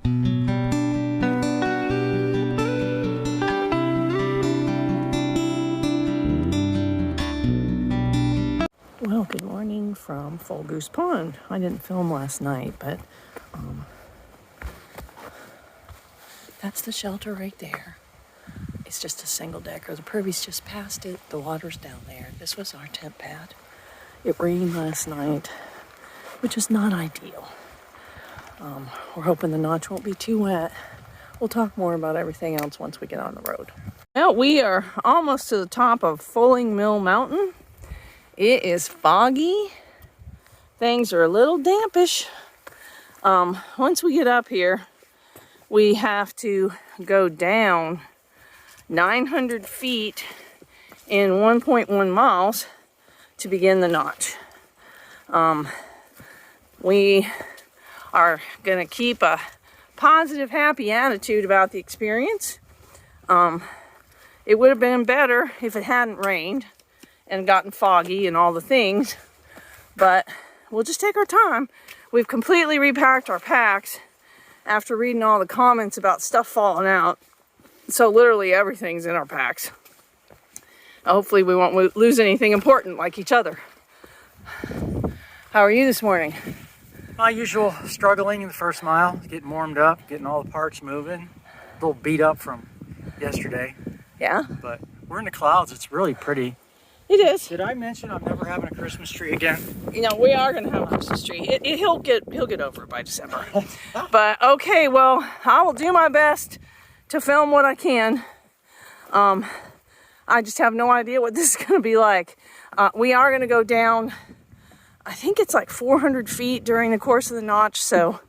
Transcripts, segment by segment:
Well, good morning from Full Goose Pond. I didn't film last night, but that's the shelter right there. It's just a single decker. The Purvy's just past it. The water's down there. This was our tent pad. It rained last night, which is not ideal. We're hoping the notch won't be too wet. We'll talk more about everything else once we get on the road. Well, we are almost to the top of Fulling Mill Mountain. It is foggy. Things are a little dampish. Once we get up here, we have to go down 900 feet in 1.1 miles to begin the notch. We are going to keep a positive, happy attitude about the experience. It would have been better if it hadn't rained and gotten foggy and all the things, but we'll just take our time. We've completely repacked our packs after reading all the comments about stuff falling out. So literally everything's in our packs. Hopefully we won't lose anything important like each other. How are you this morning? My usual, struggling in the first mile, getting warmed up, getting all the parts moving. A little beat up from yesterday. Yeah? But we're in the clouds. It's really pretty. It is. Did I mention I'm never having a Christmas tree again? You know, we are going to have a Christmas tree. He'll get over it by December. But okay, well, I will do my best to film what I can. I just have no idea what this is going to be like. We are going to go down, I think it's like 400 feet during the course of the notch, so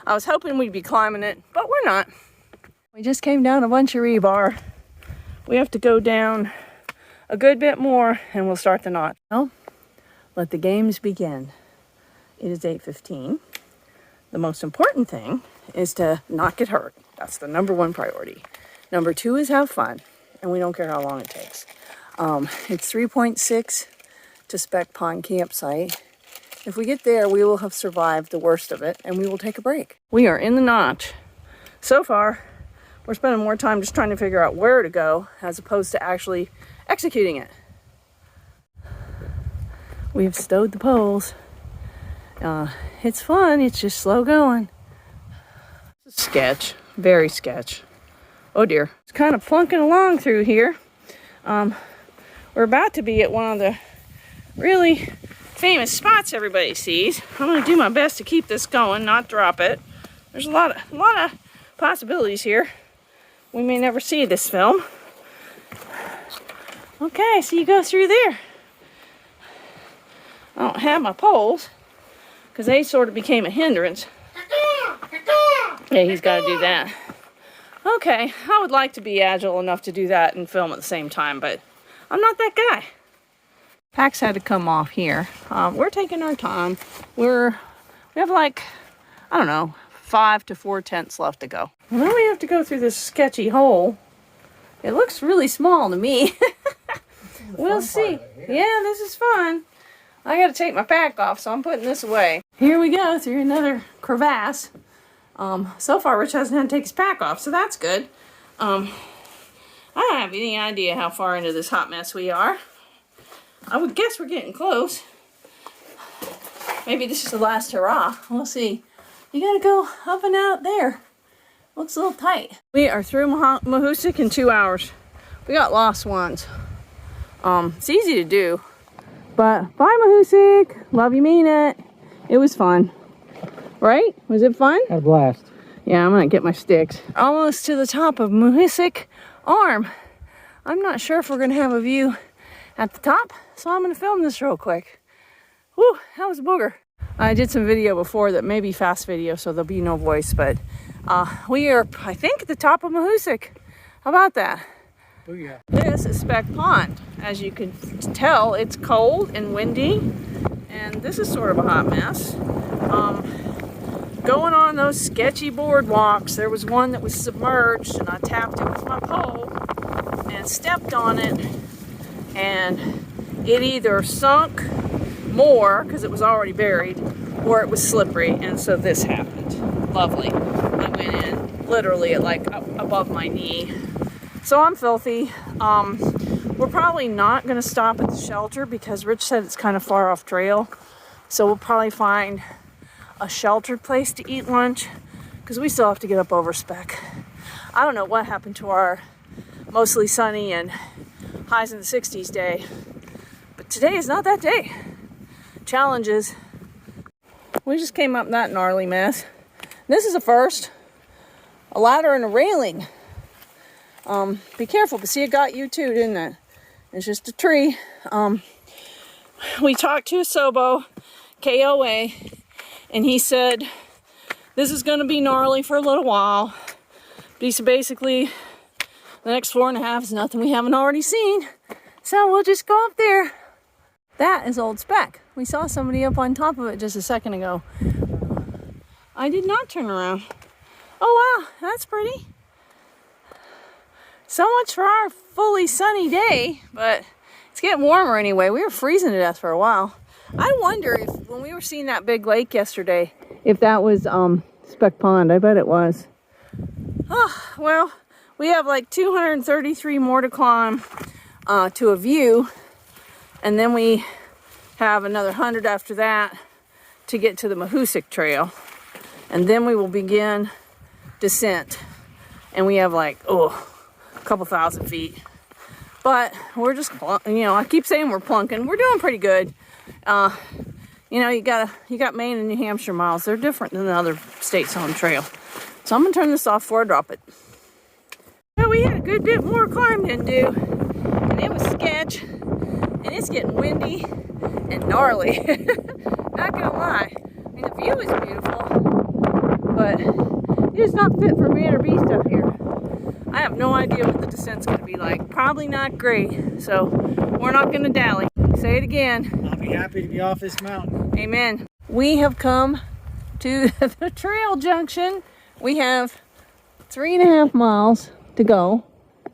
I was hoping we'd be climbing it, but we're not. We just came down a bunch of rebar. We have to go down a good bit more and we'll start the notch. Well, let the games begin. It is 8:15. The most important thing is to not get hurt. That's the #1 priority. Number 2 is have fun, and we don't care how long it takes. It's 3.6 to Speck Pond campsite. If we get there, we will have survived the worst of it, and we will take a break. We are in the notch. So far, we're spending more time just trying to figure out where to go as opposed to actually executing it. We have stowed the poles. It's fun, it's just slow going. Sketch, very sketch. Oh dear, it's kind of plunking along through here. We're about to be at one of the really famous spots everybody sees. I'm gonna do my best to keep this going, not drop it. There's a lot of possibilities here. We may never see this film. Okay, so you go through there. I don't have my poles because they sort of became a hindrance. Yeah, he's got to do that. Okay, I would like to be agile enough to do that and film at the same time, but I'm not that guy. Packs had to come off here. We're taking our time. We have like, I don't know, 5 to 4 tents left to go. And then we have to go through this sketchy hole. It looks really small to me. We'll see. Yeah, this is fun. I gotta take my pack off, so I'm putting this away. Here we go through another crevasse. So far Rich hasn't had to take his pack off, so that's good. I don't have any idea how far into this hot mess we are. I would guess we're getting close. Maybe this is the last hurrah. We'll see. You gotta go up and out there. Looks a little tight. We are through Mahoosuc in 2 hours. We got lost once. It's easy to do. But bye Mahoosuc. Love you, mean it. It was fun. Right? Was it fun? Had a blast. Yeah, I'm gonna get my sticks. Almost to the top of Mahoosuc Arm. I'm not sure if we're gonna have a view at the top, so I'm gonna film this real quick. Whew, that was a booger. I did some video before that may be fast video, so there'll be no voice, but we are, I think, at the top of Mahoosuc. How about that? Oh yeah. This is Speck Pond. As you can tell, it's cold and windy, and this is sort of a hot mess. Going on those sketchy boardwalks, there was one that was submerged, and I tapped it with my pole and stepped on it, and it either sunk more because it was already buried, or it was slippery, and so this happened. Lovely. I went in, literally at like above my knee. So I'm filthy. We're probably not going to stop at the shelter because Rich said it's kind of far off trail. So we'll probably find a sheltered place to eat lunch because we still have to get up over Speck. I don't know what happened to our mostly sunny and highs in the 60s day, but today is not that day. Challenges. We just came up that gnarly mess. This is a first. A ladder and a railing. Be careful, but see, it got you too, didn't it? It's just a tree. We talked to Sobo, KOA, and he said this is going to be gnarly for a little while. But he said basically the next 4.5 is nothing we haven't already seen. So we'll just go up there. That is Old Speck. We saw somebody up on top of it just a second ago. I did not turn around. Oh wow, that's pretty. So much for our fully sunny day, but it's getting warmer anyway. We were freezing to death for a while. I wonder if, when we were seeing that big lake yesterday, if that was Speck Pond. I bet it was. Oh, well, we have like 233 more to climb to a view, and then we have another 100 after that to get to the Mahoosuc Trail, and then we will begin descent. And we have like, a couple thousand feet. But we're just, you know, I keep saying we're plunking. We're doing pretty good. You know, you got Maine and New Hampshire miles. They're different than the other states on the trail. So I'm gonna turn this off before I drop it. Well, we had a good bit more climb than do, and it was sketch, and it's getting windy and gnarly. Not gonna lie. I mean, the view is beautiful, but it is not fit for man or beast up here. I have no idea what the descent's going to be like. Probably not great, so we're not going to dally. Say it again. I'll be happy to be off this mountain. Amen. We have come to the trail junction. We have 3.5 miles to go,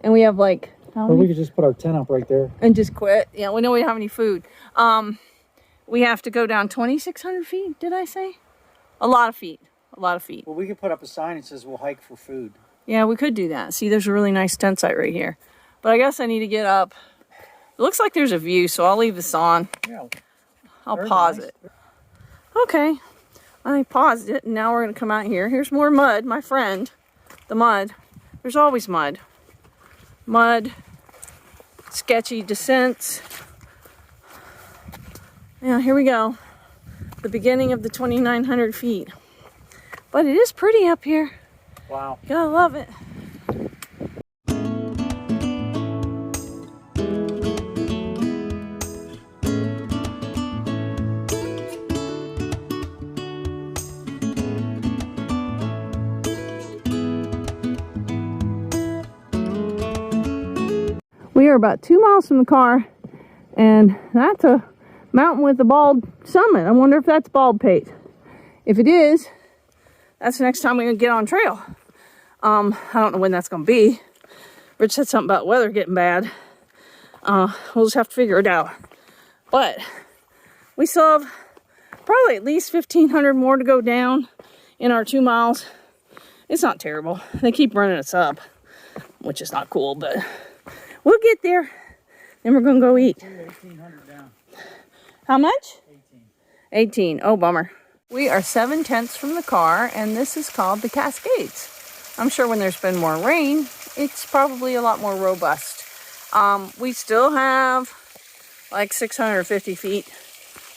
and we have like, or we could just put our tent up right there and just quit. Yeah, we know we don't have any food. We have to go down 2,600 feet. Did I say? A lot of feet. A lot of feet. Well, we could put up a sign that says we'll hike for food. Yeah, we could do that. See, there's a really nice tent site right here. But I guess I need to get up. It looks like there's a view, so I'll leave this on. Yeah. I'll pause it. Okay. I paused it, and now we're going to come out here. Here's more mud, my friend. The mud. There's always mud. Mud. Sketchy descents. Yeah, here we go. The beginning of the 2,900 feet. But it is pretty up here. Wow. You gotta love it. We are about 2 miles from the car, and that's a mountain with a bald summit. I wonder if that's Baldpate. If it is, that's the next time we're gonna get on trail. I don't know when that's gonna be. Rich said something about weather getting bad. We'll just have to figure it out. But we still have probably at least 1,500 more to go down in our 2 miles. It's not terrible. They keep running us up, which is not cool, but we'll get there. Then we're gonna go eat. 1,800 down. How much? 18. 18. Oh, bummer. We are 7/10 from the car, and this is called the Cascades. I'm sure when there's been more rain, it's probably a lot more robust. We still have like 650 feet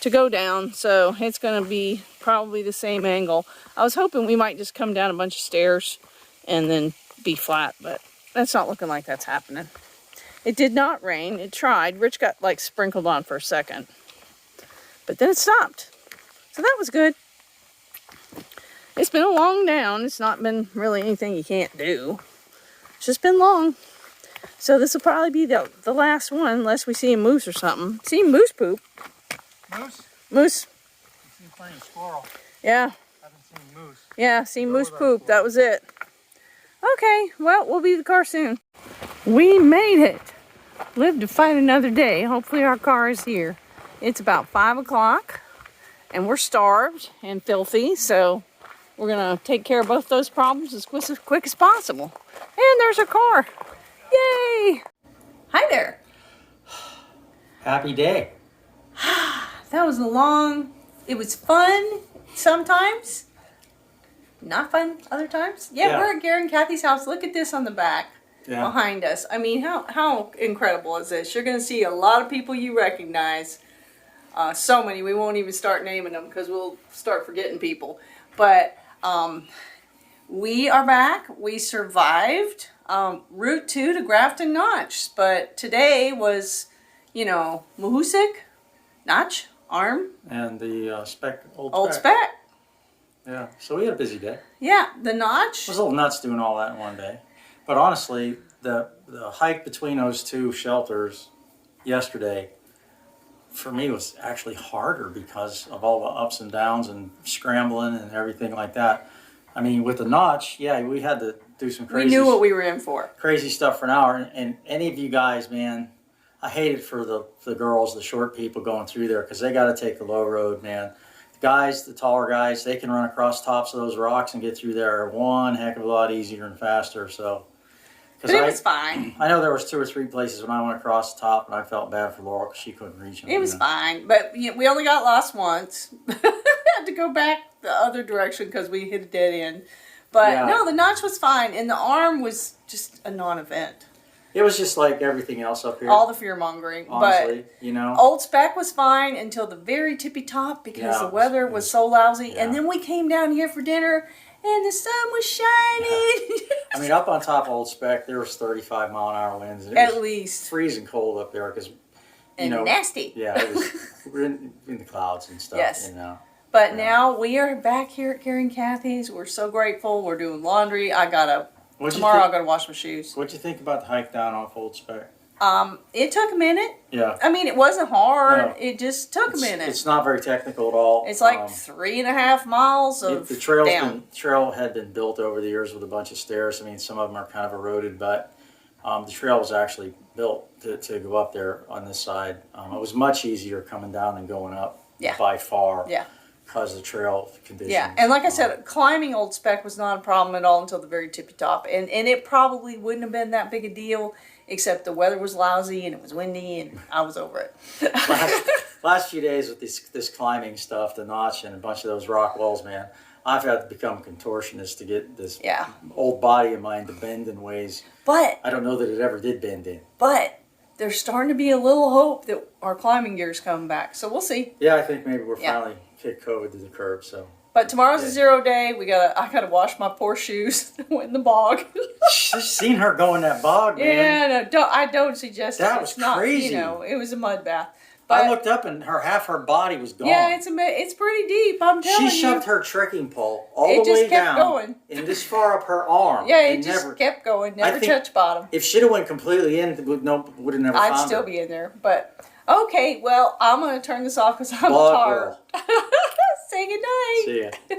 to go down, so it's going to be probably the same angle. I was hoping we might just come down a bunch of stairs and then be flat, but that's not looking like that's happening. It did not rain. It tried. Rich got like sprinkled on for a second, but then it stopped. So that was good. It's been a long down. It's not been really anything you can't do. It's just been long. So this will probably be the last one, unless we see a moose or something. See moose poop. Moose? Moose. I've seen plenty of squirrel. Yeah. I haven't seen moose. Yeah, seen moose poop. That was it. Okay, well, we'll be in the car soon. We made it. Lived to fight another day. Hopefully our car is here. It's about 5 o'clock. And we're starved and filthy, so we're going to take care of both those problems as quick as possible. And there's our car. Yay! Hi there. Happy day. That was it was fun sometimes. Not fun other times. Yeah, we're at Gary and Kathy's house. Look at this on the back behind us. I mean, how incredible is this? You're going to see a lot of people you recognize. So many. We won't even start naming them because we'll start forgetting people. But we are back. We survived Route 2 to Grafton Notch. But today was, Mahoosuc Notch, Arm. And the Speck, Old Speck. Yeah, so we had a busy day. Yeah, the Notch. I was a little nuts doing all that in one day. But honestly, the hike between those two shelters yesterday, for me, was actually harder because of all the ups and downs and scrambling and everything like that. I mean, with the Notch, yeah, we had to do some crazy... We knew what we were in for. Crazy stuff for an hour. And any of you guys, man, I hate it for the girls, the short people going through there because they got to take the low road, man. Guys, the taller guys, they can run across tops of those rocks and get through there one heck of a lot easier and faster. So, but it was fine. I know there was 2 or 3 places when I went across the top, and I felt bad for Laura because she couldn't reach them. It was fine, but we only got lost once. Had to go back the other direction because we hit a dead end. But no, the Notch was fine, and the Arm was just a non-event. It was just like everything else up here. All the fear-mongering. Honestly, but Old Speck was fine until the very tippy top because the weather was so lousy. Yeah. And then we came down here for dinner and the sun was shining. Yeah. I mean, up on top of Old Speck, there was 35-mile-an-hour winds. At least. Freezing cold up there because, nasty. Yeah, it was we're in the clouds and stuff. Yes. But now we are back here at Gary and Kathy's. We're so grateful. We're doing laundry. Tomorrow I'll go to wash my shoes. What'd you think about the hike down off Old Speck? It took a minute. Yeah. I mean, it wasn't hard. No, it just took a minute. It's not very technical at all. It's like 3.5 miles of the trail had been built over the years with a bunch of stairs. I mean, some of them are kind of eroded, but the trail was actually built to go up there on this side. It was much easier coming down than going up by far. Yeah. Because of the trail conditions. Yeah, and like I said, climbing Old Speck was not a problem at all until the very tippy top. And it probably wouldn't have been that big a deal, except the weather was lousy and it was windy and I was over it. last few days with this climbing stuff, the Notch and a bunch of those rock walls, man, I've had to become a contortionist to get this old body of mine to bend in ways. But I don't know that it ever did bend in. But there's starting to be a little hope that our climbing gear's coming back. So we'll see. Yeah, I think maybe we're finally kick COVID to the curb. So, but tomorrow's a 0 day. I gotta wash my poor shoes. Went in the bog. Just seen her go in that bog, man. Yeah, no, I don't suggest it. That was crazy. It was a mud bath. But I looked up and half her body was gone. Yeah, it's pretty deep. I'm telling you. She shoved her trekking pole all the way down. Going. And this far up her arm. Yeah, it just kept going. Never touched bottom. If she'd have went completely in, would have never found her. I'd still be in there. But okay, well, I'm gonna turn this off because I'm tired. Say goodnight. See ya.